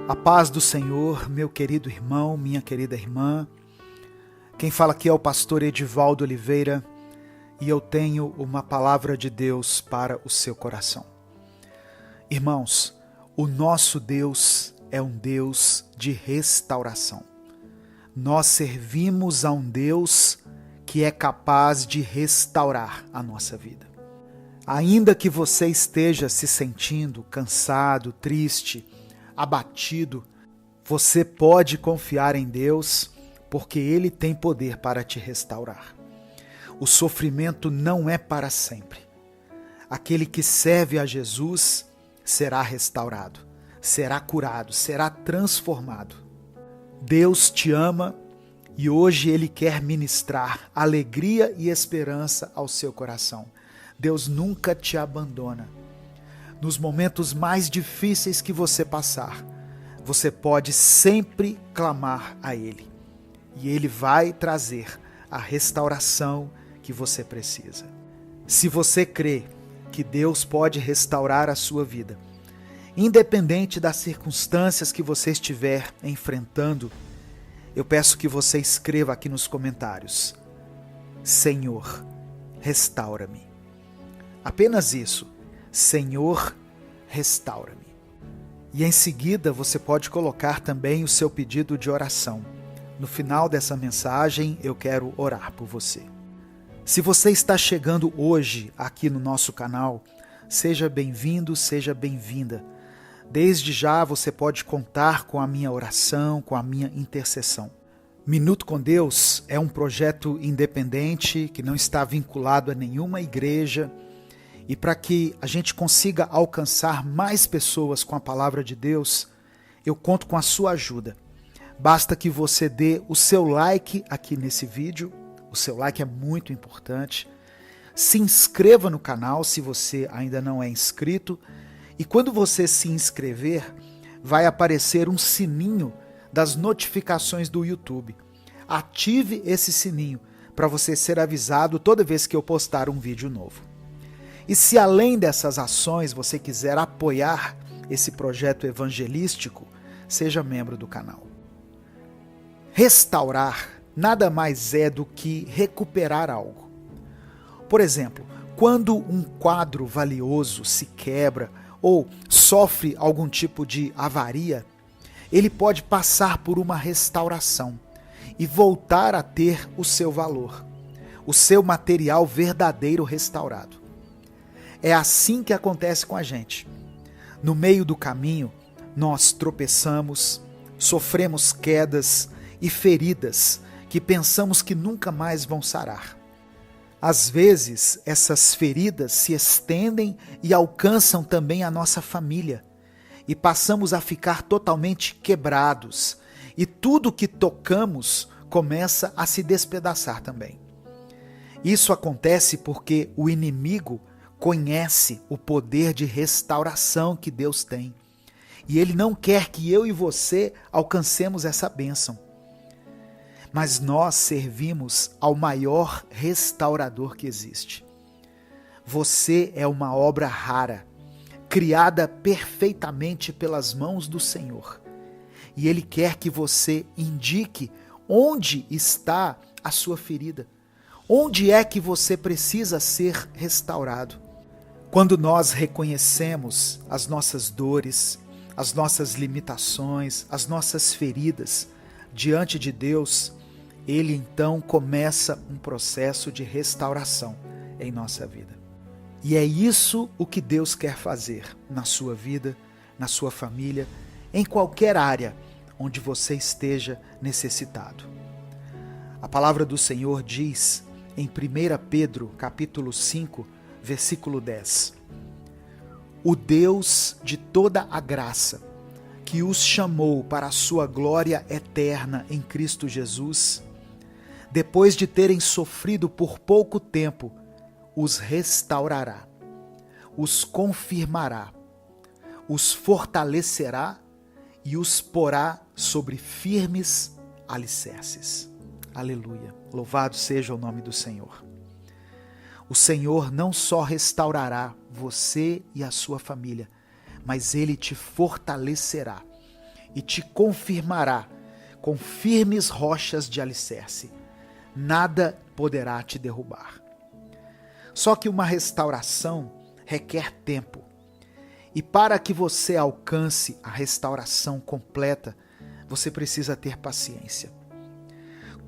A paz do Senhor, meu querido irmão, minha querida irmã. Quem fala aqui é o pastor Edivaldo Oliveira e eu tenho uma palavra de Deus para o seu coração. Irmãos, o nosso Deus é um Deus de restauração. Nós servimos a um Deus que é capaz de restaurar a nossa vida. Ainda que você esteja se sentindo cansado, triste, abatido, você pode confiar em Deus, porque Ele tem poder para te restaurar. O sofrimento não é para sempre. Aquele que serve a Jesus será restaurado, será curado, será transformado. Deus te ama e hoje Ele quer ministrar alegria e esperança ao seu coração. Deus nunca te abandona. Nos momentos mais difíceis que você passar, você pode sempre clamar a Ele. E Ele vai trazer a restauração que você precisa. Se você crê que Deus pode restaurar a sua vida, independente das circunstâncias que você estiver enfrentando, eu peço que você escreva aqui nos comentários: Senhor, restaura-me. Apenas isso. Senhor, restaura-me. E em seguida você pode colocar também o seu pedido de oração. No final dessa mensagem eu quero orar por você. Se você está chegando hoje aqui no nosso canal, seja bem-vindo, seja bem-vinda. Desde já você pode contar com a minha oração, com a minha intercessão. Minuto com Deus é um projeto independente que não está vinculado a nenhuma igreja. E para que a gente consiga alcançar mais pessoas com a palavra de Deus, eu conto com a sua ajuda. Basta que você dê o seu like aqui nesse vídeo, o seu like é muito importante. Se inscreva no canal se você ainda não é inscrito. E quando você se inscrever, vai aparecer um sininho das notificações do YouTube. Ative esse sininho para você ser avisado toda vez que eu postar um vídeo novo. E se além dessas ações você quiser apoiar esse projeto evangelístico, seja membro do canal. Restaurar nada mais é do que recuperar algo. Por exemplo, quando um quadro valioso se quebra ou sofre algum tipo de avaria, ele pode passar por uma restauração e voltar a ter o seu valor, o seu material verdadeiro restaurado. É assim que acontece com a gente. No meio do caminho, nós tropeçamos, sofremos quedas e feridas que pensamos que nunca mais vão sarar. Às vezes, essas feridas se estendem e alcançam também a nossa família, e passamos a ficar totalmente quebrados, e tudo que tocamos começa a se despedaçar também. Isso acontece porque o inimigo conhece o poder de restauração que Deus tem. E Ele não quer que eu e você alcancemos essa bênção. Mas nós servimos ao maior restaurador que existe. Você é uma obra rara, criada perfeitamente pelas mãos do Senhor. E Ele quer que você indique onde está a sua ferida. Onde é que você precisa ser restaurado? Quando nós reconhecemos as nossas dores, as nossas limitações, as nossas feridas diante de Deus, Ele então começa um processo de restauração em nossa vida. E é isso o que Deus quer fazer na sua vida, na sua família, em qualquer área onde você esteja necessitado. A palavra do Senhor diz em 1 Pedro, capítulo 5, versículo 10. O Deus de toda a graça, que os chamou para a sua glória eterna em Cristo Jesus, depois de terem sofrido por pouco tempo, os restaurará, os confirmará, os fortalecerá e os porá sobre firmes alicerces. Aleluia! Louvado seja o nome do Senhor. O Senhor não só restaurará você e a sua família, mas Ele te fortalecerá e te confirmará com firmes rochas de alicerce. Nada poderá te derrubar. Só que uma restauração requer tempo. E para que você alcance a restauração completa, você precisa ter paciência.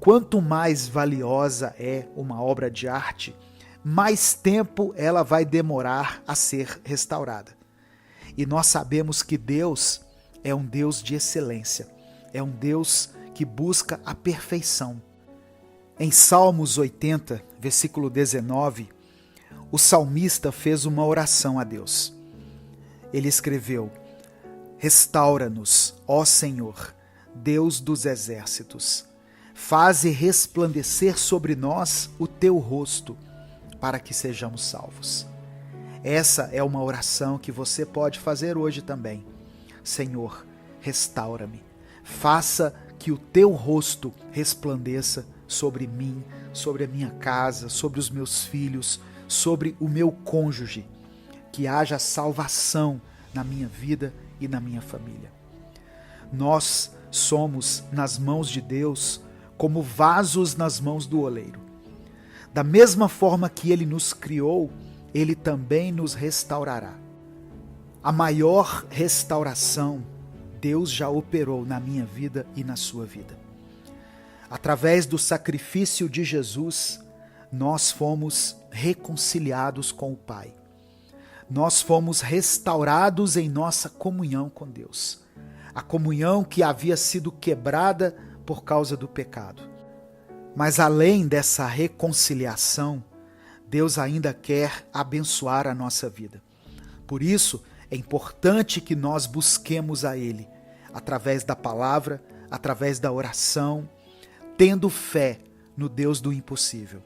Quanto mais valiosa é uma obra de arte, mais tempo ela vai demorar a ser restaurada. E nós sabemos que Deus é um Deus de excelência, é um Deus que busca a perfeição. Em Salmos 80, versículo 19, o salmista fez uma oração a Deus. Ele escreveu: Restaura-nos, ó Senhor, Deus dos exércitos. Faze resplandecer sobre nós o teu rosto, para que sejamos salvos. Essa é uma oração que você pode fazer hoje também. Senhor, restaura-me. Faça que o teu rosto resplandeça sobre mim, sobre a minha casa, sobre os meus filhos, sobre o meu cônjuge. Que haja salvação na minha vida e na minha família. Nós somos, nas mãos de Deus, como vasos nas mãos do oleiro. Da mesma forma que Ele nos criou, Ele também nos restaurará. A maior restauração Deus já operou na minha vida e na sua vida. Através do sacrifício de Jesus, nós fomos reconciliados com o Pai. Nós fomos restaurados em nossa comunhão com Deus. A comunhão que havia sido quebrada por causa do pecado. Mas além dessa reconciliação, Deus ainda quer abençoar a nossa vida. Por isso, é importante que nós busquemos a Ele, através da palavra, através da oração, tendo fé no Deus do impossível.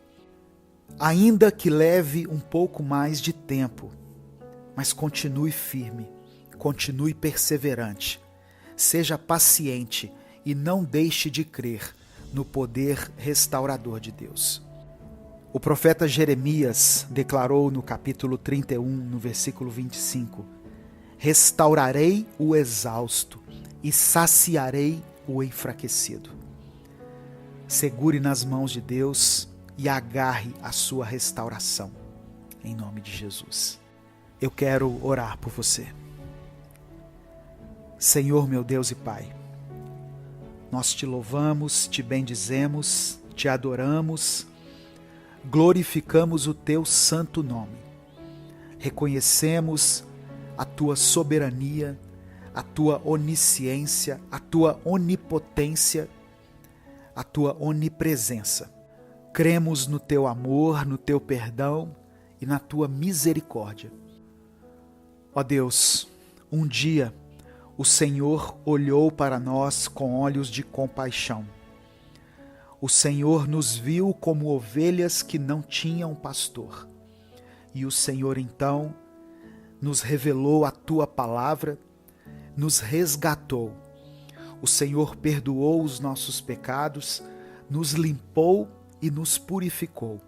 Ainda que leve um pouco mais de tempo, mas continue firme, continue perseverante, seja paciente e não deixe de crer no poder restaurador de Deus. O profeta Jeremias declarou no capítulo 31, no versículo 25, restaurarei o exausto e saciarei o enfraquecido. Segure nas mãos de Deus e agarre a sua restauração, em nome de Jesus. Eu quero orar por você. Senhor, meu Deus e Pai, nós te louvamos, te bendizemos, te adoramos, glorificamos o teu santo nome. Reconhecemos a tua soberania, a tua onisciência, a tua onipotência, a tua onipresença. Cremos no teu amor, no teu perdão e na tua misericórdia. Ó Deus, um dia o Senhor olhou para nós com olhos de compaixão. O Senhor nos viu como ovelhas que não tinham pastor. E o Senhor então nos revelou a tua palavra, nos resgatou. O Senhor perdoou os nossos pecados, nos limpou e nos purificou,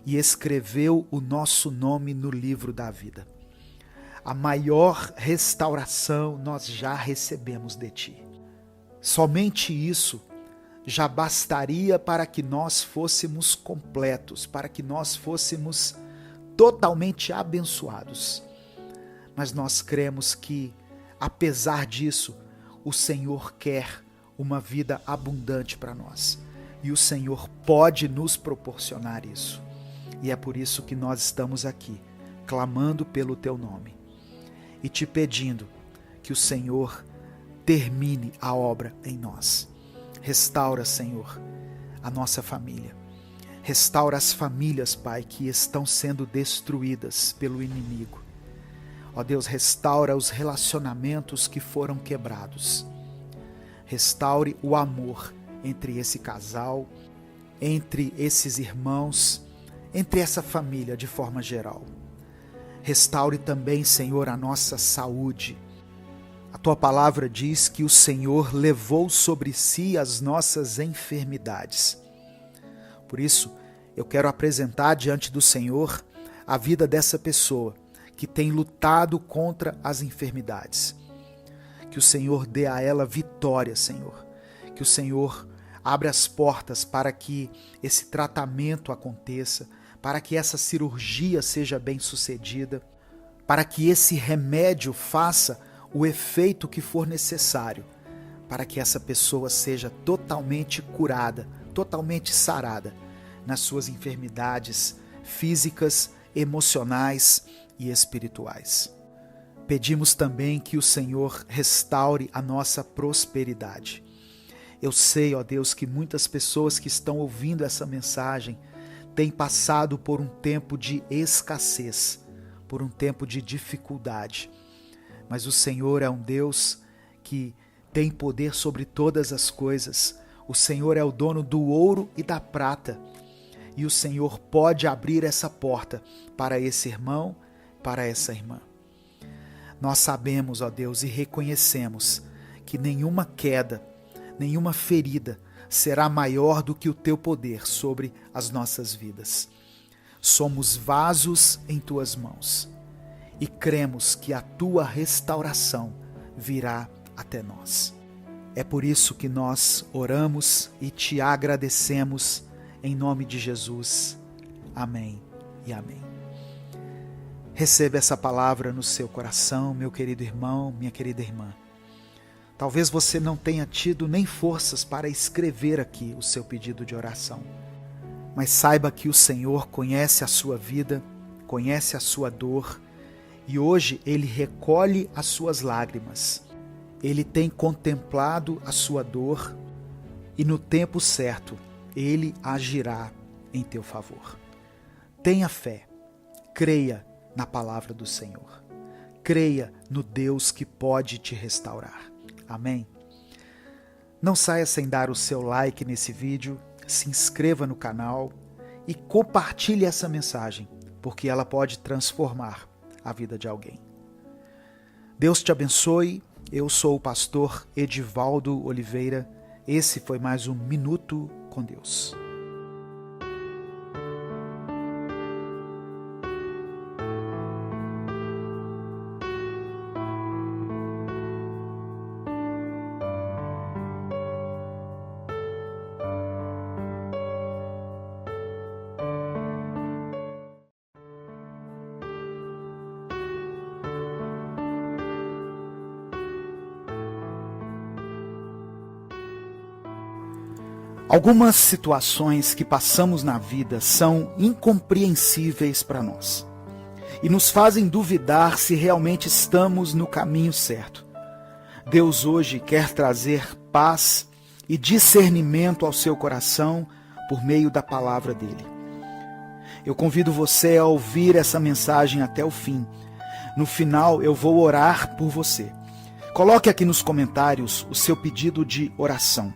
e escreveu o nosso nome no livro da vida. A maior restauração nós já recebemos de ti. Somente isso já bastaria para que nós fôssemos completos, para que nós fôssemos totalmente abençoados. Mas nós cremos que, apesar disso, o Senhor quer uma vida abundante para nós. E o Senhor pode nos proporcionar isso. E é por isso que nós estamos aqui, clamando pelo teu nome e te pedindo que o Senhor termine a obra em nós. Restaura, Senhor, a nossa família. Restaura as famílias, Pai, que estão sendo destruídas pelo inimigo. Ó Deus, restaura os relacionamentos que foram quebrados. Restaure o amor entre esse casal, entre esses irmãos, entre essa família de forma geral. Restaure também, Senhor, a nossa saúde. A tua palavra diz que o Senhor levou sobre si as nossas enfermidades. Por isso, eu quero apresentar diante do Senhor a vida dessa pessoa que tem lutado contra as enfermidades, Que o Senhor dê a ela vitória, Senhor. Que o Senhor abra as portas para que esse tratamento aconteça, para que essa cirurgia seja bem sucedida, para que esse remédio faça o efeito que for necessário, para que essa pessoa seja totalmente curada, totalmente sarada nas suas enfermidades físicas, emocionais e espirituais. Pedimos também que o Senhor restaure a nossa prosperidade. Eu sei, ó Deus, que muitas pessoas que estão ouvindo essa mensagem têm passado por um tempo de escassez, por um tempo de dificuldade. Mas o Senhor é um Deus que tem poder sobre todas as coisas. O Senhor é o dono do ouro e da prata. E o Senhor pode abrir essa porta para esse irmão, para essa irmã. Nós sabemos, ó Deus, e reconhecemos que nenhuma queda, nenhuma ferida será maior do que o teu poder sobre as nossas vidas. Somos vasos em tuas mãos e cremos que a tua restauração virá até nós. É por isso que nós oramos e te agradecemos em nome de Jesus. Amém e amém. Receba essa palavra no seu coração, meu querido irmão, minha querida irmã. Talvez você não tenha tido nem forças para escrever aqui o seu pedido de oração. Mas saiba que o Senhor conhece a sua vida, conhece a sua dor, e hoje Ele recolhe as suas lágrimas. Ele tem contemplado a sua dor, e no tempo certo, Ele agirá em teu favor. Tenha fé, creia na palavra do Senhor. Creia no Deus que pode te restaurar. Amém? Não saia sem dar o seu like nesse vídeo, se inscreva no canal e compartilhe essa mensagem, porque ela pode transformar a vida de alguém. Deus te abençoe. Eu sou o pastor Edivaldo Oliveira. Esse foi mais um Minuto com Deus. Algumas situações que passamos na vida são incompreensíveis para nós e nos fazem duvidar se realmente estamos no caminho certo. Deus hoje quer trazer paz e discernimento ao seu coração por meio da palavra dele. Eu convido você a ouvir essa mensagem até o fim. No final eu vou orar por você. Coloque aqui nos comentários o seu pedido de oração.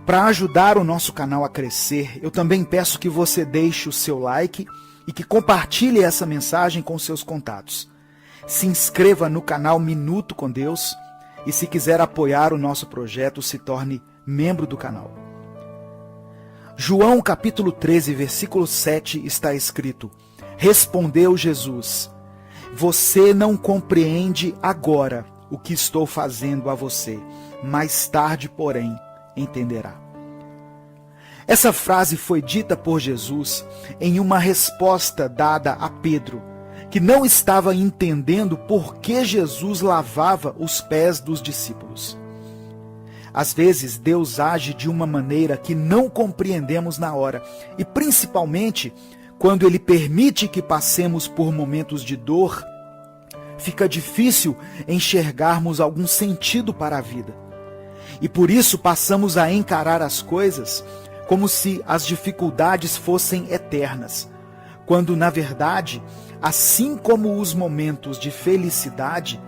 Para ajudar o nosso canal a crescer, eu também peço que você deixe o seu like e que compartilhe essa mensagem com seus contatos. Se inscreva no canal Minuto com Deus e se quiser apoiar o nosso projeto, se torne membro do canal. João capítulo 13, versículo 7 está escrito: Respondeu Jesus: Você não compreende agora o que estou fazendo a você, mais tarde, porém, entenderá. Essa frase foi dita por Jesus em uma resposta dada a Pedro, que não estava entendendo por que Jesus lavava os pés dos discípulos. Às vezes, Deus age de uma maneira que não compreendemos na hora, e principalmente quando Ele permite que passemos por momentos de dor, fica difícil enxergarmos algum sentido para a vida. E por isso passamos a encarar as coisas como se as dificuldades fossem eternas, quando, na verdade, assim como os momentos de felicidade,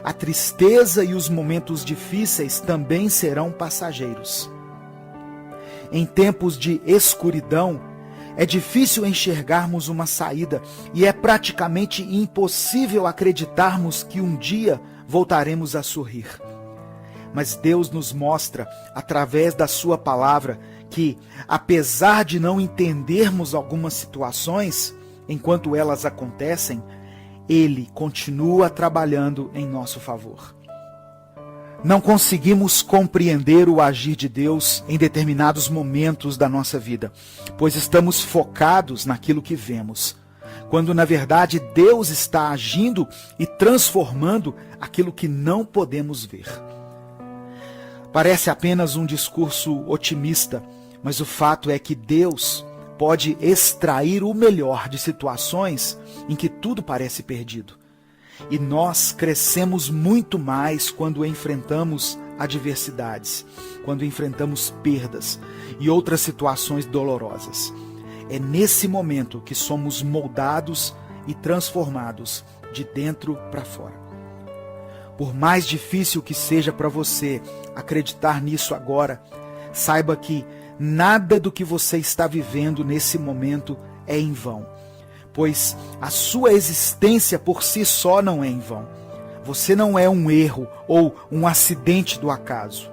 a tristeza e os momentos difíceis também serão passageiros. Em tempos de escuridão, é difícil enxergarmos uma saída e é praticamente impossível acreditarmos que um dia voltaremos a sorrir. Mas Deus nos mostra, através da sua palavra, que, apesar de não entendermos algumas situações, enquanto elas acontecem, Ele continua trabalhando em nosso favor. não conseguimos compreender o agir de Deus em determinados momentos da nossa vida, pois estamos focados naquilo que vemos, quando na verdade Deus está agindo e transformando aquilo que não podemos ver. Parece apenas um discurso otimista, mas o fato é que Deus pode extrair o melhor de situações em que tudo parece perdido. E nós crescemos muito mais quando enfrentamos adversidades, quando enfrentamos perdas e outras situações dolorosas. É nesse momento que somos moldados e transformados de dentro para fora. Por mais difícil que seja para você acreditar nisso agora, saiba que nada do que você está vivendo nesse momento é em vão, pois a sua existência por si só não é em vão. Você não é um erro ou um acidente do acaso.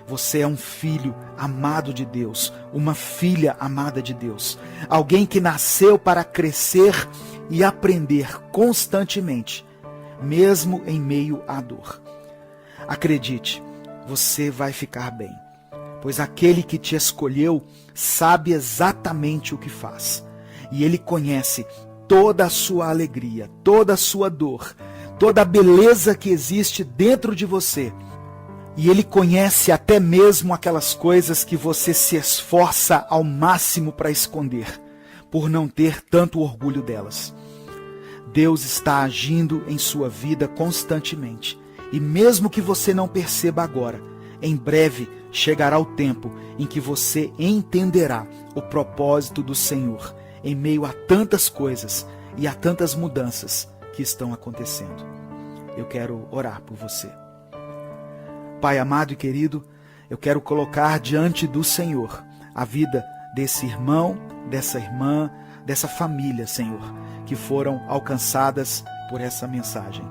Você é um filho amado de Deus, uma filha amada de Deus, alguém que nasceu para crescer e aprender constantemente, mesmo em meio à dor. Acredite, você vai ficar bem, pois aquele que te escolheu sabe exatamente o que faz. E Ele conhece toda a sua alegria, toda a sua dor, toda a beleza que existe dentro de você. E Ele conhece até mesmo aquelas coisas que você se esforça ao máximo para esconder, por não ter tanto orgulho delas. Deus está agindo em sua vida constantemente. E mesmo que você não perceba agora, em breve chegará o tempo em que você entenderá o propósito do Senhor em meio a tantas coisas e a tantas mudanças que estão acontecendo. Eu quero orar por você. Pai amado e querido, eu quero colocar diante do Senhor a vida desse irmão, dessa irmã, dessa família, Senhor, que foram alcançadas por essa mensagem.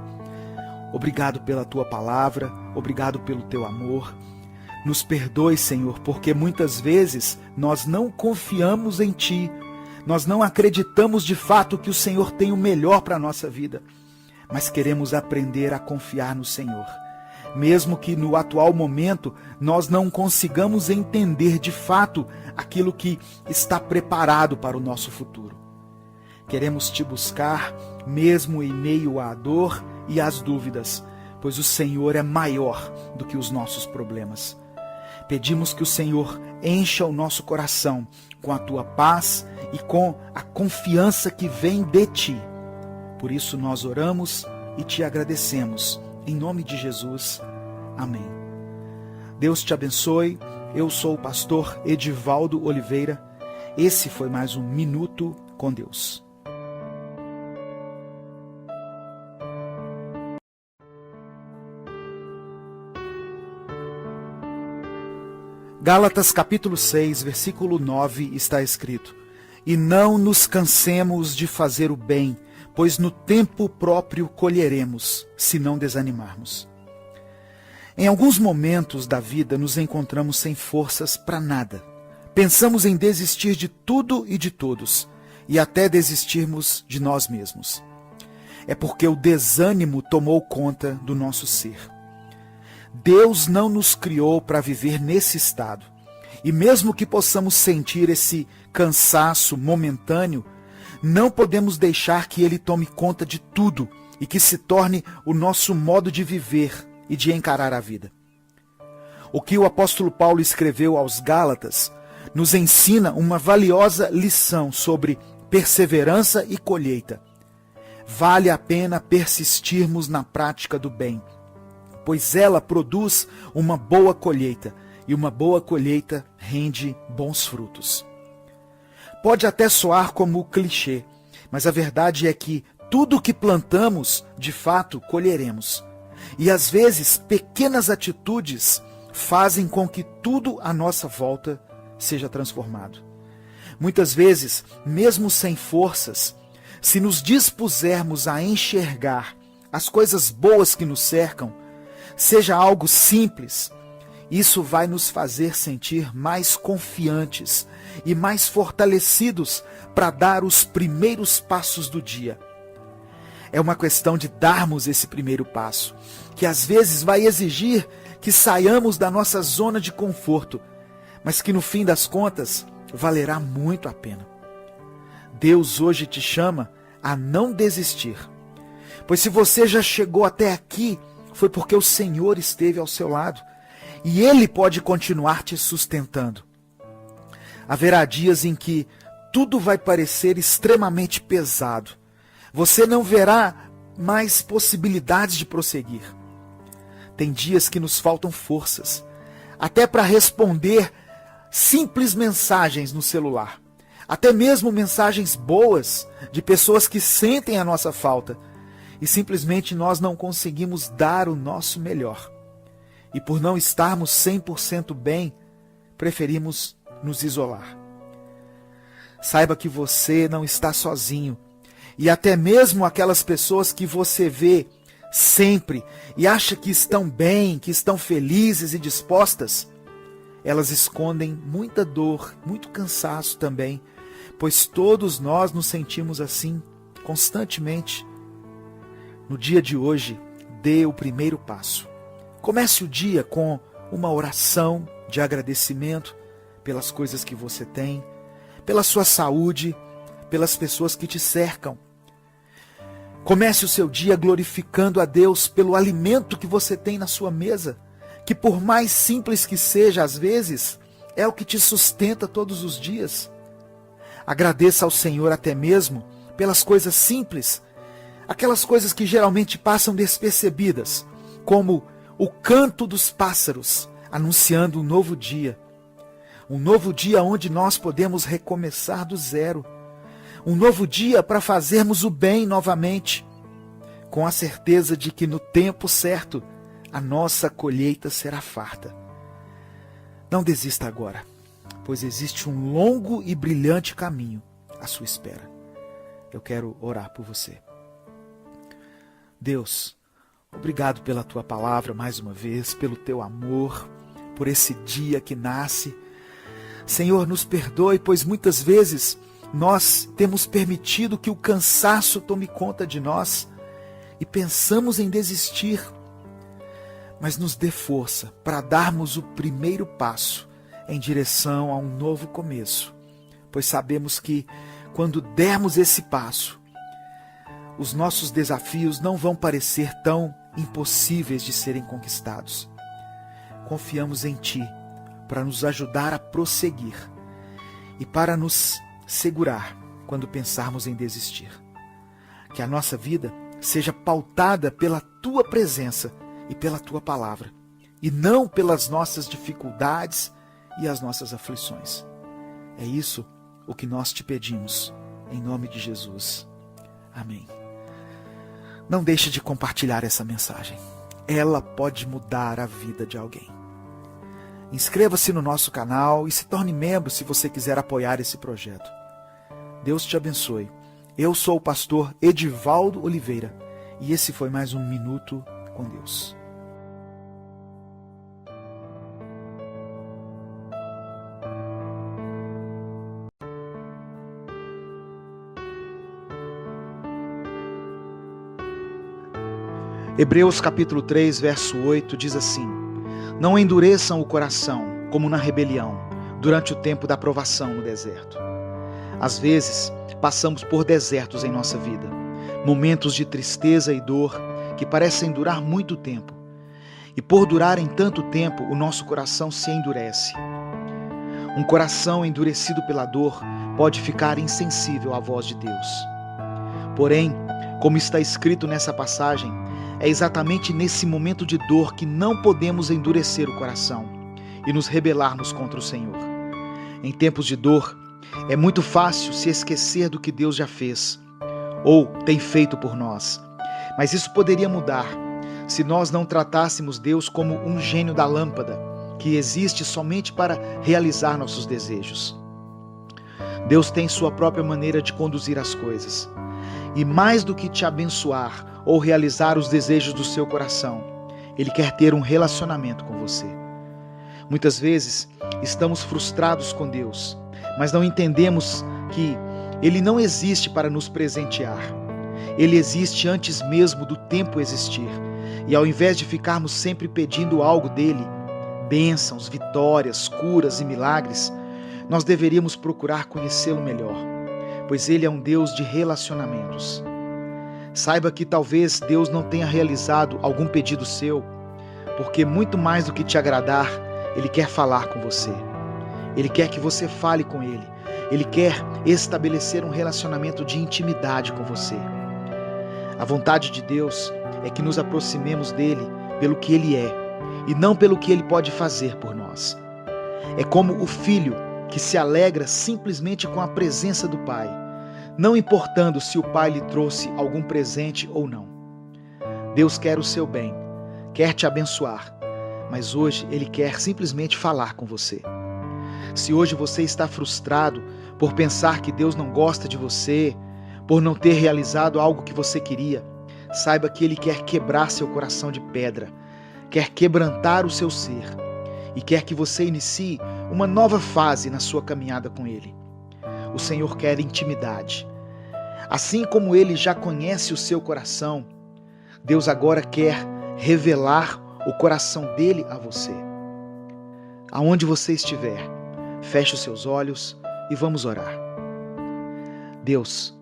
Obrigado pela Tua palavra, obrigado pelo Teu amor. Nos perdoe, Senhor, porque muitas vezes nós não confiamos em Ti, nós não acreditamos de fato que o Senhor tem o melhor para a nossa vida, mas queremos aprender a confiar no Senhor. Mesmo que no atual momento nós não consigamos entender de fato aquilo que está preparado para o nosso futuro. Queremos Te buscar mesmo em meio à dor e às dúvidas, pois o Senhor é maior do que os nossos problemas. Pedimos que o Senhor encha o nosso coração com a Tua paz e com a confiança que vem de Ti. Por isso nós oramos e Te agradecemos. Em nome de Jesus. Amém. Deus te abençoe. Eu sou o pastor Edivaldo Oliveira. Esse foi mais um Minuto com Deus. Gálatas capítulo 6, versículo 9 está escrito: E não nos cansemos de fazer o bem, pois no tempo próprio colheremos, se não desanimarmos. Em alguns momentos da vida nos encontramos sem forças para nada. Pensamos em desistir de tudo e de todos, e até desistirmos de nós mesmos. É porque o desânimo tomou conta do nosso ser. Deus não nos criou para viver nesse estado. E mesmo que possamos sentir esse cansaço momentâneo, não podemos deixar que ele tome conta de tudo e que se torne o nosso modo de viver e de encarar a vida. O que o apóstolo Paulo escreveu aos Gálatas nos ensina uma valiosa lição sobre perseverança e colheita. Vale a pena persistirmos na prática do bem, pois ela produz uma boa colheita, e uma boa colheita rende bons frutos. Pode até soar como clichê, mas a verdade é que tudo o que plantamos, de fato, colheremos. E às vezes, pequenas atitudes fazem com que tudo à nossa volta seja transformado. Muitas vezes, mesmo sem forças, se nos dispusermos a enxergar as coisas boas que nos cercam, seja algo simples, isso vai nos fazer sentir mais confiantes e mais fortalecidos para dar os primeiros passos do dia. É uma questão de darmos esse primeiro passo, que às vezes vai exigir que saiamos da nossa zona de conforto, mas que no fim das contas valerá muito a pena. Deus hoje te chama a não desistir, pois se você já chegou até aqui, foi porque o Senhor esteve ao seu lado e Ele pode continuar te sustentando. Haverá dias em que tudo vai parecer extremamente pesado. Você não verá mais possibilidades de prosseguir. Tem dias que nos faltam forças, até para responder simples mensagens no celular. Até mesmo mensagens boas de pessoas que sentem a nossa falta. E simplesmente nós não conseguimos dar o nosso melhor. E por não estarmos 100% bem, preferimos nos isolar. Saiba que você não está sozinho. E até mesmo aquelas pessoas que você vê sempre e acha que estão bem, que estão felizes e dispostas, elas escondem muita dor, muito cansaço também, pois todos nós nos sentimos assim constantemente. No dia de hoje, dê o primeiro passo. Comece o dia com uma oração de agradecimento pelas coisas que você tem, pela sua saúde, pelas pessoas que te cercam. Comece o seu dia glorificando a Deus pelo alimento que você tem na sua mesa, que por mais simples que seja, às vezes, é o que te sustenta todos os dias. Agradeça ao Senhor até mesmo pelas coisas simples, aquelas coisas que geralmente passam despercebidas, como o canto dos pássaros, anunciando um novo dia onde nós podemos recomeçar do zero, um novo dia para fazermos o bem novamente, com a certeza de que no tempo certo a nossa colheita será farta. Não desista agora, pois existe um longo e brilhante caminho à sua espera. Eu quero orar por você. Deus, obrigado pela tua palavra mais uma vez, pelo teu amor, por esse dia que nasce. Senhor, nos perdoe, pois muitas vezes nós temos permitido que o cansaço tome conta de nós e pensamos em desistir. Mas nos dê força para darmos o primeiro passo em direção a um novo começo, pois sabemos que quando dermos esse passo, os nossos desafios não vão parecer tão impossíveis de serem conquistados. Confiamos em Ti para nos ajudar a prosseguir e para nos segurar quando pensarmos em desistir. Que a nossa vida seja pautada pela Tua presença e pela Tua palavra, e não pelas nossas dificuldades e as nossas aflições. É isso o que nós te pedimos, em nome de Jesus. Amém. Não deixe de compartilhar essa mensagem. Ela pode mudar a vida de alguém. Inscreva-se no nosso canal e se torne membro se você quiser apoiar esse projeto. Deus te abençoe. Eu sou o pastor Edivaldo Oliveira e esse foi mais um Minuto com Deus. Hebreus capítulo 3, verso 8 diz assim: Não endureçam o coração, como na rebelião, durante o tempo da provação no deserto. Às vezes, passamos por desertos em nossa vida, momentos de tristeza e dor que parecem durar muito tempo. E por durarem tanto tempo, o nosso coração se endurece. Um coração endurecido pela dor pode ficar insensível à voz de Deus. Porém, como está escrito nessa passagem, é exatamente nesse momento de dor que não podemos endurecer o coração e nos rebelarmos contra o Senhor. Em tempos de dor, é muito fácil se esquecer do que Deus já fez ou tem feito por nós. Mas isso poderia mudar se nós não tratássemos Deus como um gênio da lâmpada que existe somente para realizar nossos desejos. Deus tem sua própria maneira de conduzir as coisas. E mais do que te abençoar ou realizar os desejos do seu coração, Ele quer ter um relacionamento com você. Muitas vezes estamos frustrados com Deus, mas não entendemos que Ele não existe para nos presentear. Ele existe antes mesmo do tempo existir, E ao invés de ficarmos sempre pedindo algo dele, bênçãos, vitórias, curas e milagres, nós deveríamos procurar conhecê-lo melhor, pois ele é um Deus de relacionamentos. Saiba que talvez Deus não tenha realizado algum pedido seu, porque muito mais do que te agradar, Ele quer falar com você. Ele quer que você fale com Ele. Ele quer estabelecer um relacionamento de intimidade com você. A vontade de Deus é que nos aproximemos dele pelo que Ele é e não pelo que Ele pode fazer por nós. É como o filho que se alegra simplesmente com a presença do pai, não importando se o pai lhe trouxe algum presente ou não. Deus quer o seu bem, quer te abençoar, mas hoje Ele quer simplesmente falar com você. Se hoje você está frustrado por pensar que Deus não gosta de você, por não ter realizado algo que você queria, saiba que Ele quer quebrar seu coração de pedra, quer quebrantar o seu ser e quer que você inicie uma nova fase na sua caminhada com Ele. O Senhor quer intimidade. Assim como Ele já conhece o seu coração, Deus agora quer revelar o coração dele a você. Aonde você estiver, feche os seus olhos e vamos orar. Deus,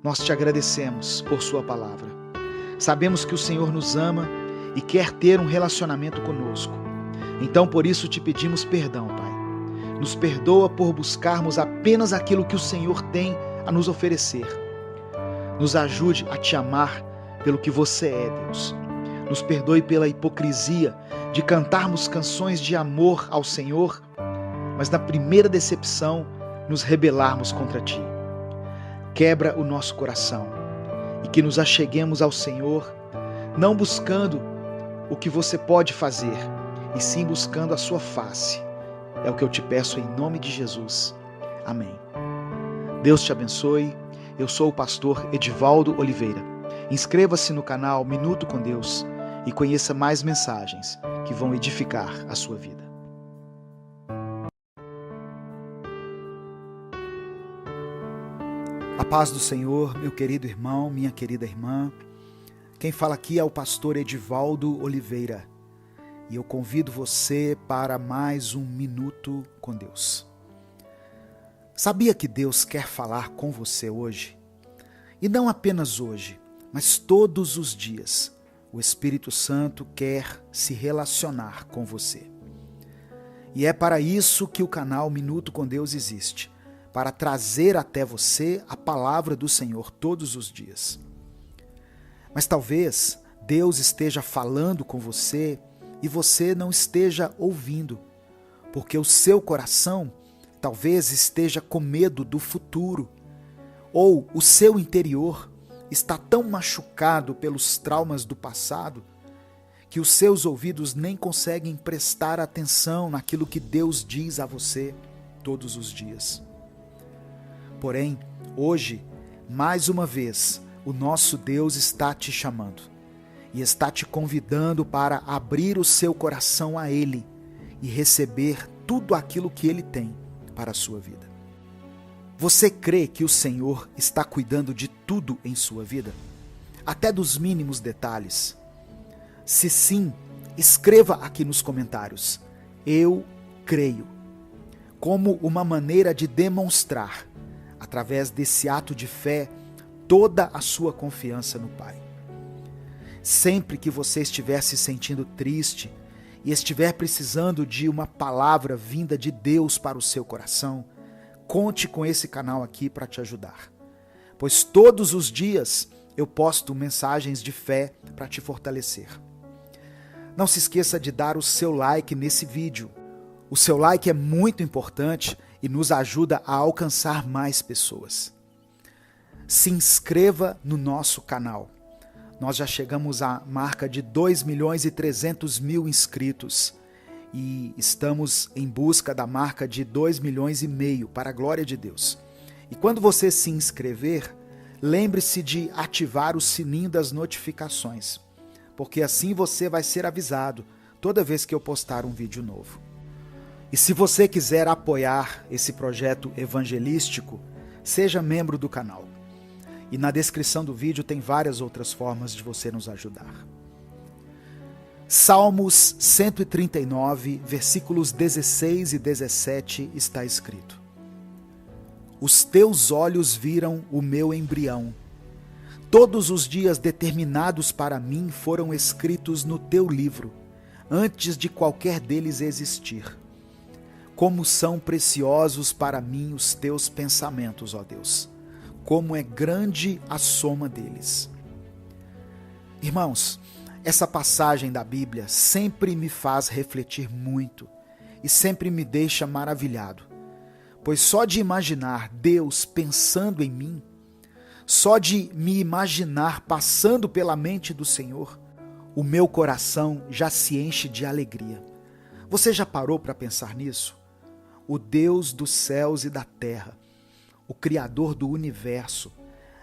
nós te agradecemos por sua palavra. Sabemos que o Senhor nos ama e quer ter um relacionamento conosco. Então, por isso te pedimos perdão, Pai. Nos perdoa por buscarmos apenas aquilo que o Senhor tem a nos oferecer. Nos ajude a te amar pelo que você é, Deus. Nos perdoe pela hipocrisia de cantarmos canções de amor ao Senhor, mas na primeira decepção nos rebelarmos contra Ti. Quebra o nosso coração e que nos acheguemos ao Senhor, não buscando o que você pode fazer, e sim buscando a sua face. É o que eu te peço em nome de Jesus. Amém. Deus te abençoe. Eu sou o pastor Edivaldo Oliveira. Inscreva-se no canal Minuto com Deus e conheça mais mensagens que vão edificar a sua vida. A paz do Senhor, meu querido irmão, minha querida irmã. Quem fala aqui é o pastor Edivaldo Oliveira. E eu convido você para mais um Minuto com Deus. Sabia que Deus quer falar com você hoje? E não apenas hoje, mas todos os dias. O Espírito Santo quer se relacionar com você. E é para isso que o canal Minuto com Deus existe, para trazer até você a palavra do Senhor todos os dias. Mas talvez Deus esteja falando com você e você não esteja ouvindo, porque o seu coração talvez esteja com medo do futuro, ou o seu interior está tão machucado pelos traumas do passado que os seus ouvidos nem conseguem prestar atenção naquilo que Deus diz a você todos os dias. Porém, hoje, mais uma vez, o nosso Deus está te chamando e está te convidando para abrir o seu coração a Ele e receber tudo aquilo que Ele tem para a sua vida. Você crê que o Senhor está cuidando de tudo em sua vida? Até dos mínimos detalhes? Se sim, escreva aqui nos comentários: eu creio. Como uma maneira de demonstrar, através desse ato de fé, toda a sua confiança no Pai. Sempre que você estiver se sentindo triste e estiver precisando de uma palavra vinda de Deus para o seu coração, conte com esse canal aqui para te ajudar. Pois todos os dias eu posto mensagens de fé para te fortalecer. Não se esqueça de dar o seu like nesse vídeo. O seu like é muito importante e nos ajuda a alcançar mais pessoas. Se inscreva no nosso canal. Nós já chegamos à marca de 2.300.000 inscritos e estamos em busca da marca de 2,5 milhões para a glória de Deus. E quando você se inscrever, lembre-se de ativar o sininho das notificações, porque assim você vai ser avisado toda vez que eu postar um vídeo novo. E se você quiser apoiar esse projeto evangelístico, seja membro do canal. E na descrição do vídeo tem várias outras formas de você nos ajudar. Salmos 139, versículos 16 e 17 está escrito: Os teus olhos viram o meu embrião. Todos os dias determinados para mim foram escritos no teu livro, antes de qualquer deles existir. Como são preciosos para mim os teus pensamentos, ó Deus! Como é grande a soma deles. Irmãos, essa passagem da Bíblia sempre me faz refletir muito e sempre me deixa maravilhado, pois só de imaginar Deus pensando em mim, só de me imaginar passando pela mente do Senhor, o meu coração já se enche de alegria. Você já parou para pensar nisso? O Deus dos céus e da terra, o Criador do universo,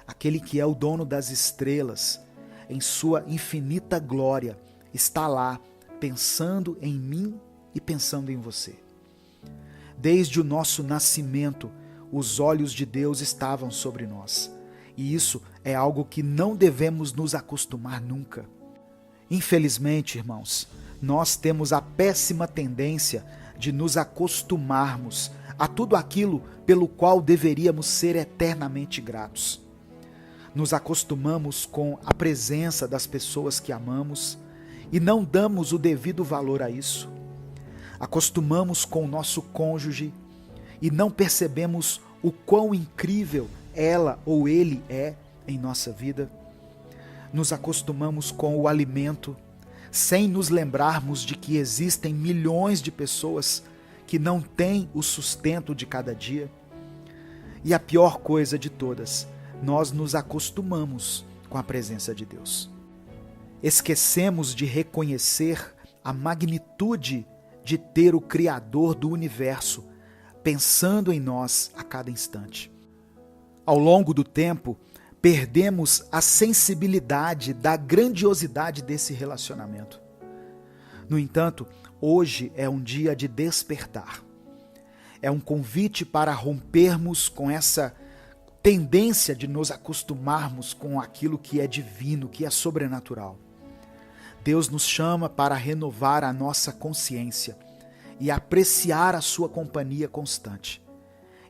aquele que é o dono das estrelas, em sua infinita glória, está lá pensando em mim e pensando em você. Desde o nosso nascimento, os olhos de Deus estavam sobre nós. E isso é algo que não devemos nos acostumar nunca. Infelizmente, irmãos, nós temos a péssima tendência de nos acostumarmos a tudo aquilo pelo qual deveríamos ser eternamente gratos. Nos acostumamos com a presença das pessoas que amamos e não damos o devido valor a isso. Acostumamos com o nosso cônjuge e não percebemos o quão incrível ela ou ele é em nossa vida. Nos acostumamos com o alimento, sem nos lembrarmos de que existem milhões de pessoas que não têm o sustento de cada dia. E a pior coisa de todas, nós nos acostumamos com a presença de Deus. Esquecemos de reconhecer a magnitude de ter o Criador do universo pensando em nós a cada instante. Ao longo do tempo, perdemos a sensibilidade da grandiosidade desse relacionamento. No entanto, hoje é um dia de despertar. É um convite para rompermos com essa tendência de nos acostumarmos com aquilo que é divino, que é sobrenatural. Deus nos chama para renovar a nossa consciência e apreciar a sua companhia constante.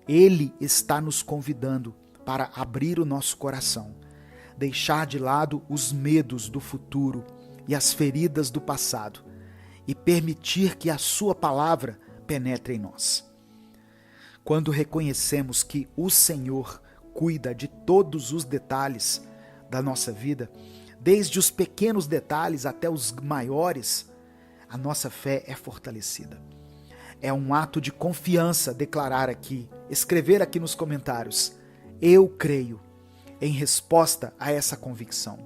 Ele está nos convidando para abrir o nosso coração, deixar de lado os medos do futuro e as feridas do passado e permitir que a sua palavra penetre em nós. Quando reconhecemos que o Senhor cuida de todos os detalhes da nossa vida, desde os pequenos detalhes até os maiores, a nossa fé é fortalecida. É um ato de confiança declarar aqui, escrever aqui nos comentários: eu creio, em resposta a essa convicção.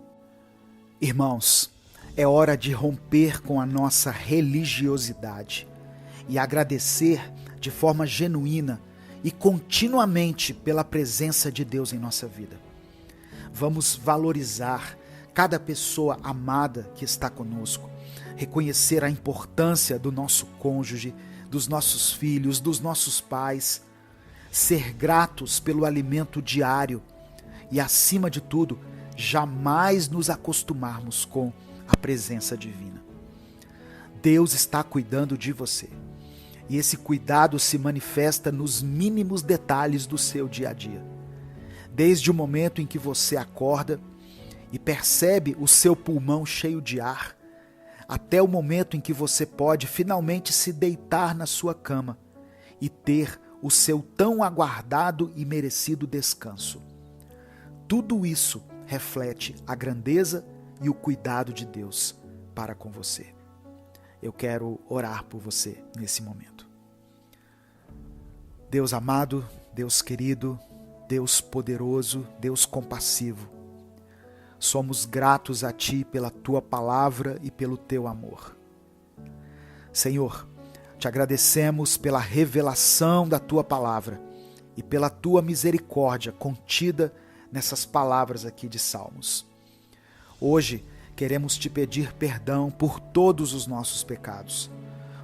Irmãos, é hora de romper com a nossa religiosidade e agradecer de forma genuína e continuamente pela presença de Deus em nossa vida. Vamos valorizar cada pessoa amada que está conosco, reconhecer a importância do nosso cônjuge, dos nossos filhos, dos nossos pais, ser gratos pelo alimento diário e, acima de tudo, jamais nos acostumarmos com a presença divina. Deus está cuidando de você e esse cuidado se manifesta nos mínimos detalhes do seu dia a dia. Desde o momento em que você acorda e percebe o seu pulmão cheio de ar, até o momento em que você pode finalmente se deitar na sua cama e ter o seu tão aguardado e merecido descanso. Tudo isso reflete a grandeza e o cuidado de Deus para com você. Eu quero orar por você nesse momento. Deus amado, Deus querido, Deus poderoso, Deus compassivo, somos gratos a Ti pela Tua palavra e pelo Teu amor. Senhor, Te agradecemos pela revelação da Tua palavra e pela Tua misericórdia contida nessas palavras aqui de Salmos. Hoje queremos Te pedir perdão por todos os nossos pecados,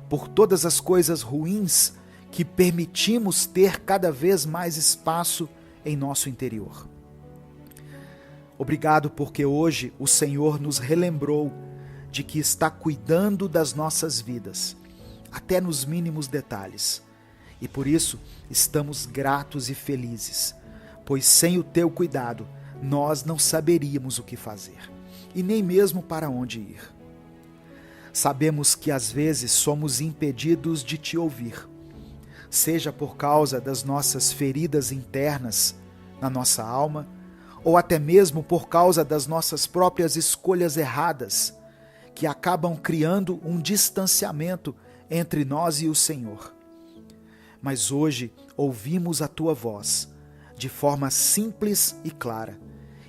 por todas as coisas ruins que permitimos ter cada vez mais espaço em nosso interior. Obrigado porque hoje o Senhor nos relembrou de que está cuidando das nossas vidas, até nos mínimos detalhes. E por isso estamos gratos e felizes, pois sem o teu cuidado nós não saberíamos o que fazer, e nem mesmo para onde ir. Sabemos que às vezes somos impedidos de te ouvir, seja por causa das nossas feridas internas na nossa alma, ou até mesmo por causa das nossas próprias escolhas erradas, que acabam criando um distanciamento entre nós e o Senhor. Mas hoje ouvimos a tua voz de forma simples e clara,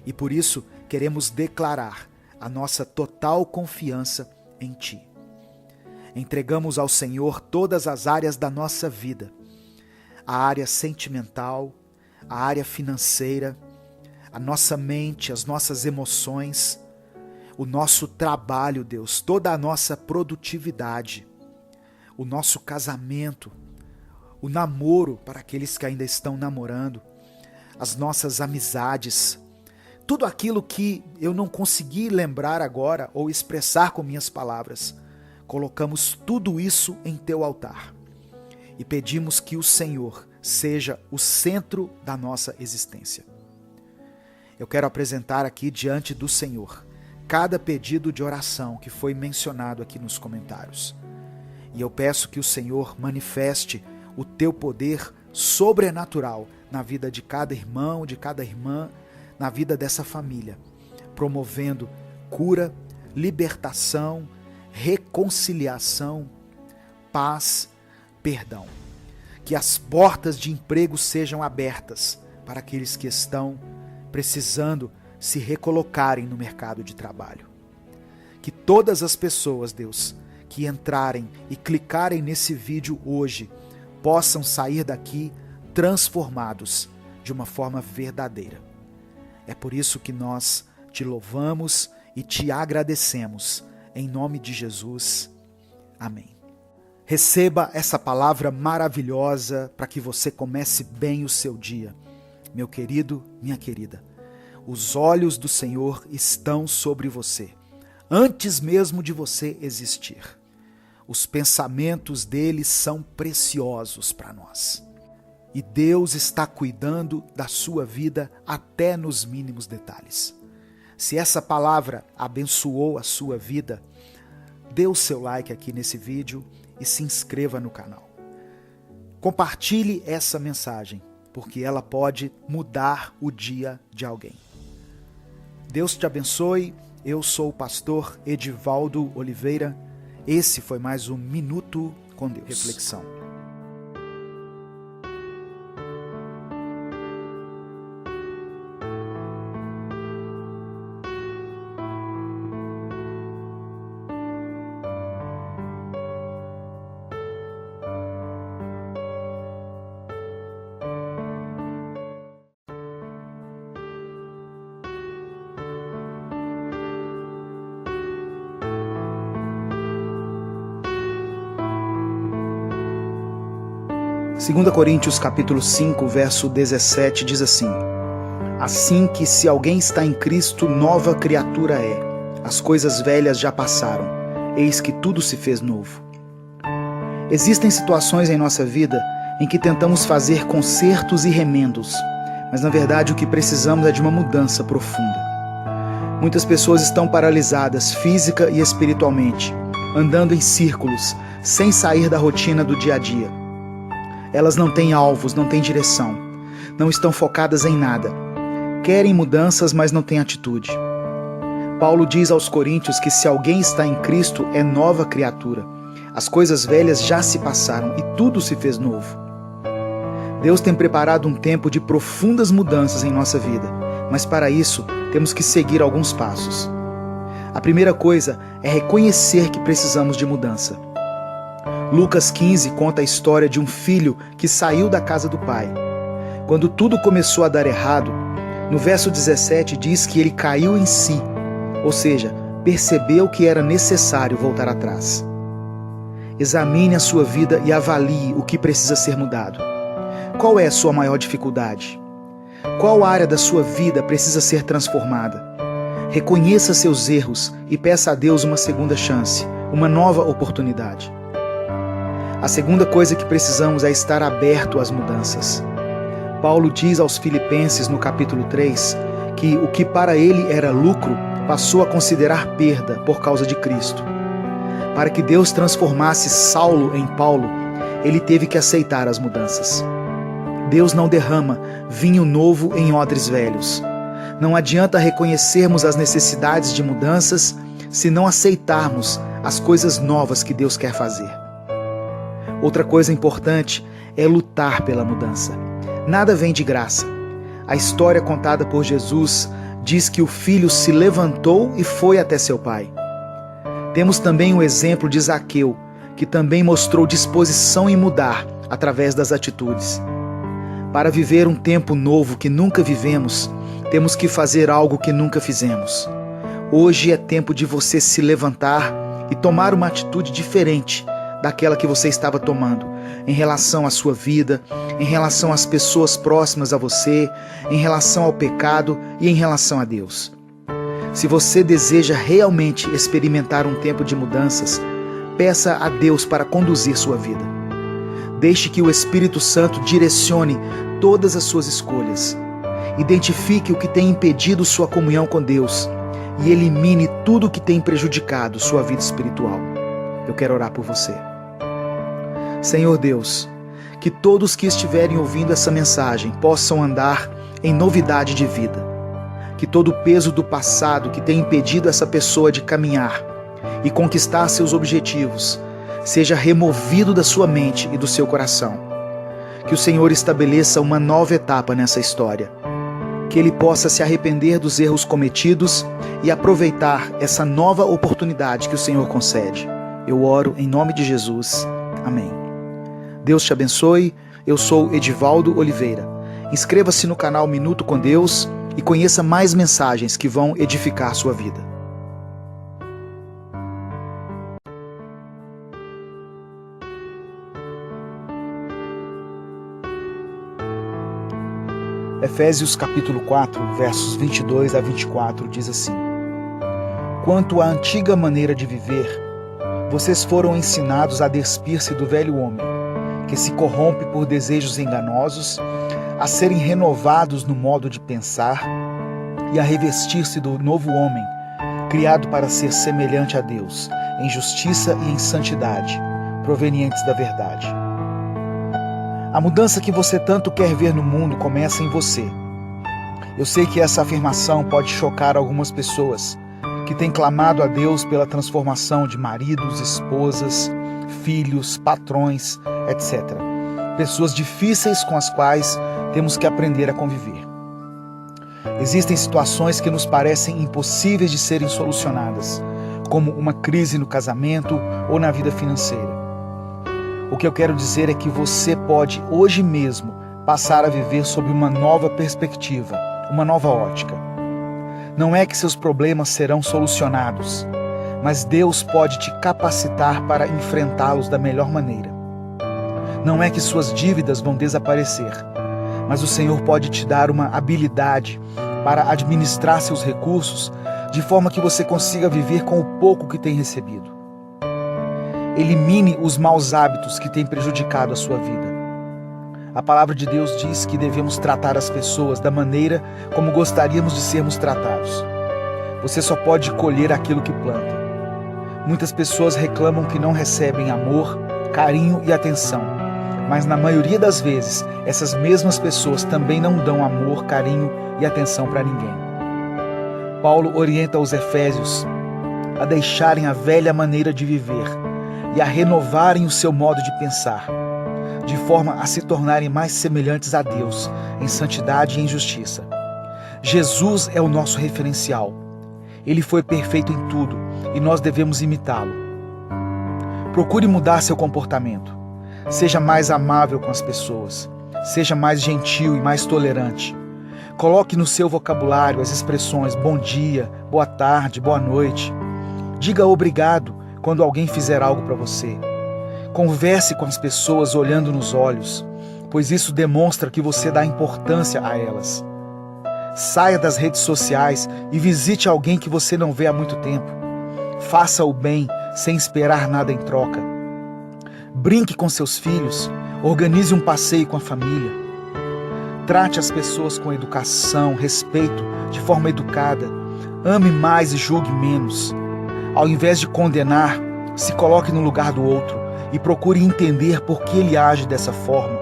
e por isso queremos declarar a nossa total confiança em ti. Entregamos ao Senhor todas as áreas da nossa vida, a área sentimental, a área financeira, a nossa mente, as nossas emoções, o nosso trabalho, Deus, toda a nossa produtividade, o nosso casamento, o namoro para aqueles que ainda estão namorando, as nossas amizades, tudo aquilo que eu não consegui lembrar agora ou expressar com minhas palavras, colocamos tudo isso em teu altar e pedimos que o Senhor seja o centro da nossa existência. Eu quero apresentar aqui diante do Senhor cada pedido de oração que foi mencionado aqui nos comentários. E eu peço que o Senhor manifeste o teu poder sobrenatural na vida de cada irmão, de cada irmã, na vida dessa família, promovendo cura, libertação, reconciliação, paz, perdão. Que as portas de emprego sejam abertas para aqueles que estão precisando se recolocarem no mercado de trabalho. Que todas as pessoas, Deus, que entrarem e clicarem nesse vídeo hoje, possam sair daqui transformados de uma forma verdadeira. É por isso que nós te louvamos e te agradecemos. Em nome de Jesus. Amém. Receba essa palavra maravilhosa para que você comece bem o seu dia. Meu querido, minha querida, os olhos do Senhor estão sobre você, antes mesmo de você existir. Os pensamentos dele são preciosos para nós. E Deus está cuidando da sua vida até nos mínimos detalhes. Se essa palavra abençoou a sua vida, dê o seu like aqui nesse vídeo e se inscreva no canal. Compartilhe essa mensagem, porque ela pode mudar o dia de alguém. Deus te abençoe. Eu sou o pastor Edivaldo Oliveira. Esse foi mais um Minuto com Deus. Reflexão. Segunda Coríntios capítulo 5, verso 17 diz assim: Assim que se alguém está em Cristo, nova criatura é. As coisas velhas já passaram, eis que tudo se fez novo. Existem situações em nossa vida em que tentamos fazer consertos e remendos, mas na verdade o que precisamos é de uma mudança profunda. Muitas pessoas estão paralisadas física e espiritualmente, andando em círculos, sem sair da rotina do dia a dia. Elas não têm alvos, não têm direção, não estão focadas em nada. Querem mudanças, mas não têm atitude. Paulo diz aos Coríntios que se alguém está em Cristo, é nova criatura. As coisas velhas já se passaram e tudo se fez novo. Deus tem preparado um tempo de profundas mudanças em nossa vida, mas para isso temos que seguir alguns passos. A primeira coisa é reconhecer que precisamos de mudança. Lucas 15 conta a história de um filho que saiu da casa do pai. Quando tudo começou a dar errado, no verso 17 diz que ele caiu em si, ou seja, percebeu que era necessário voltar atrás. Examine a sua vida e avalie o que precisa ser mudado. Qual é a sua maior dificuldade? Qual área da sua vida precisa ser transformada? Reconheça seus erros e peça a Deus uma segunda chance, uma nova oportunidade. A segunda coisa que precisamos é estar aberto às mudanças. Paulo diz aos Filipenses no capítulo 3 que o que para ele era lucro passou a considerar perda por causa de Cristo. Para que Deus transformasse Saulo em Paulo, ele teve que aceitar as mudanças. Deus não derrama vinho novo em odres velhos. Não adianta reconhecermos as necessidades de mudanças se não aceitarmos as coisas novas que Deus quer fazer. Outra coisa importante é lutar pela mudança. Nada vem de graça. A história contada por Jesus diz que o filho se levantou e foi até seu pai. Temos também o exemplo de Zaqueu, que também mostrou disposição em mudar através das atitudes. Para viver um tempo novo que nunca vivemos, temos que fazer algo que nunca fizemos. Hoje é tempo de você se levantar e tomar uma atitude diferente daquela que você estava tomando, em relação à sua vida, em relação às pessoas próximas a você, em relação ao pecado e em relação a Deus. Se você deseja realmente experimentar um tempo de mudanças, peça a Deus para conduzir sua vida. Deixe que o Espírito Santo direcione todas as suas escolhas. Identifique o que tem impedido sua comunhão com Deus e elimine tudo o que tem prejudicado sua vida espiritual. Eu quero orar por você. Senhor Deus, que todos que estiverem ouvindo essa mensagem possam andar em novidade de vida. Que todo o peso do passado que tem impedido essa pessoa de caminhar e conquistar seus objetivos seja removido da sua mente e do seu coração. Que o Senhor estabeleça uma nova etapa nessa história. Que ele possa se arrepender dos erros cometidos e aproveitar essa nova oportunidade que o Senhor concede. Eu oro em nome de Jesus. Amém. Deus te abençoe. Eu sou Edivaldo Oliveira. Inscreva-se no canal Minuto com Deus e conheça mais mensagens que vão edificar sua vida. Efésios capítulo 4, versos 22 a 24 diz assim: Quanto à antiga maneira de viver, vocês foram ensinados a despir-se do velho homem, que se corrompe por desejos enganosos, a serem renovados no modo de pensar e a revestir-se do novo homem, criado para ser semelhante a Deus, em justiça e em santidade, provenientes da verdade. A mudança que você tanto quer ver no mundo começa em você. Eu sei que essa afirmação pode chocar algumas pessoas que têm clamado a Deus pela transformação de maridos, esposas, filhos, patrões, etc. Pessoas difíceis com as quais temos que aprender a conviver. Existem situações que nos parecem impossíveis de serem solucionadas, como uma crise no casamento ou na vida financeira. O que eu quero dizer é que você pode hoje mesmo passar a viver sob uma nova perspectiva, uma nova ótica. Não é que seus problemas serão solucionados, mas Deus pode te capacitar para enfrentá-los da melhor maneira. Não é que suas dívidas vão desaparecer, mas o Senhor pode te dar uma habilidade para administrar seus recursos de forma que você consiga viver com o pouco que tem recebido. Elimine os maus hábitos que têm prejudicado a sua vida. A palavra de Deus diz que devemos tratar as pessoas da maneira como gostaríamos de sermos tratados. Você só pode colher aquilo que planta. Muitas pessoas reclamam que não recebem amor, carinho e atenção, mas na maioria das vezes, essas mesmas pessoas também não dão amor, carinho e atenção para ninguém. Paulo orienta os efésios a deixarem a velha maneira de viver e a renovarem o seu modo de pensar, de forma a se tornarem mais semelhantes a Deus, em santidade e em justiça. Jesus é o nosso referencial. Ele foi perfeito em tudo e nós devemos imitá-lo. Procure mudar seu comportamento. Seja mais amável com as pessoas. Seja mais gentil e mais tolerante. Coloque no seu vocabulário as expressões bom dia, boa tarde, boa noite. Diga obrigado quando alguém fizer algo para você. Converse com as pessoas olhando nos olhos, pois isso demonstra que você dá importância a elas. Saia das redes sociais e visite alguém que você não vê há muito tempo. Faça o bem sem esperar nada em troca. Brinque com seus filhos, organize um passeio com a família. Trate as pessoas com educação, respeito, de forma educada. Ame mais e julgue menos. Ao invés de condenar, se coloque no lugar do outro e procure entender por que ele age dessa forma.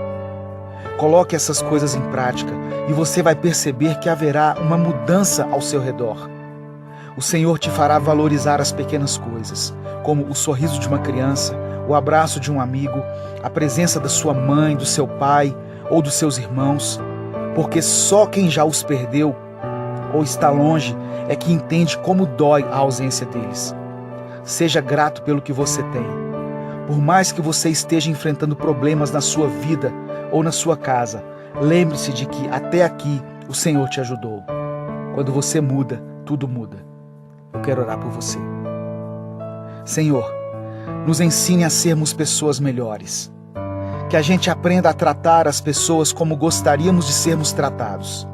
Coloque essas coisas em prática e você vai perceber que haverá uma mudança ao seu redor. O Senhor te fará valorizar as pequenas coisas, como o sorriso de uma criança, o abraço de um amigo, a presença da sua mãe, do seu pai ou dos seus irmãos, porque só quem já os perdeu ou está longe é que entende como dói a ausência deles. Seja grato pelo que você tem. Por mais que você esteja enfrentando problemas na sua vida ou na sua casa, lembre-se de que até aqui o Senhor te ajudou. Quando você muda, tudo muda. Eu quero orar por você. Senhor, nos ensine a sermos pessoas melhores. Que a gente aprenda a tratar as pessoas como gostaríamos de sermos tratados.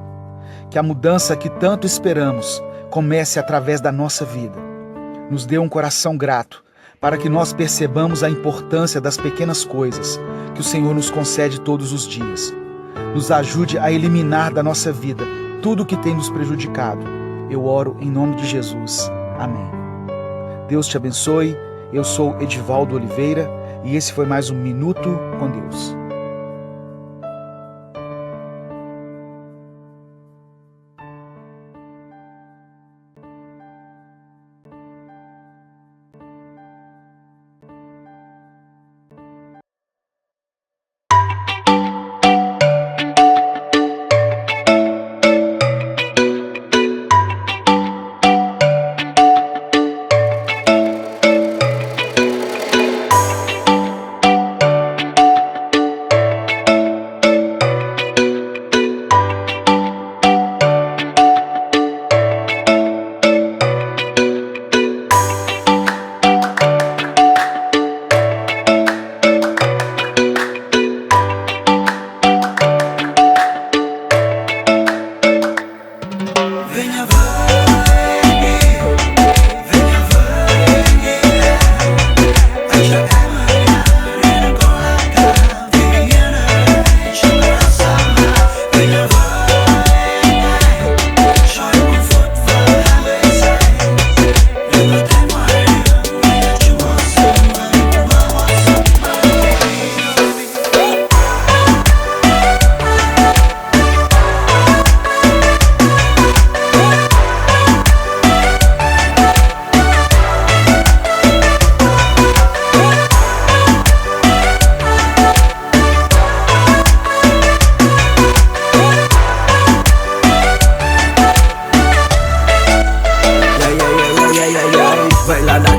Que a mudança que tanto esperamos comece através da nossa vida. Nos dê um coração grato, para que nós percebamos a importância das pequenas coisas que o Senhor nos concede todos os dias. Nos ajude a eliminar da nossa vida tudo o que tem nos prejudicado. Eu oro em nome de Jesus. Amém. Deus te abençoe. Eu sou Edivaldo Oliveira e esse foi mais um Minuto com Deus.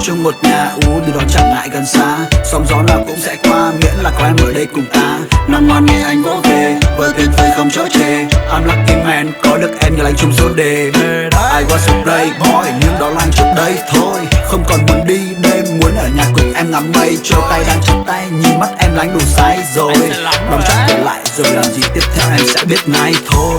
Chung một nhà điều đó chẳng ngại gần xa. Sóng gió nào cũng sẽ qua, miễn là có em ở đây cùng ta. Nằm ngoan nghe anh vỗ về, vỡ tuyệt vời không chỗ chê. I'm lucky man, có được em như lành chung số đề. I was a playboy, nhưng đó là anh trước đây thôi. Không còn muốn đi đêm, muốn ở nhà cùng em ngắm mây. Trôi tay đang trong tay, nhìn mắt em lánh đủ say rồi. Đóng chắc trở lại rồi làm gì tiếp theo em sẽ biết ngay thôi.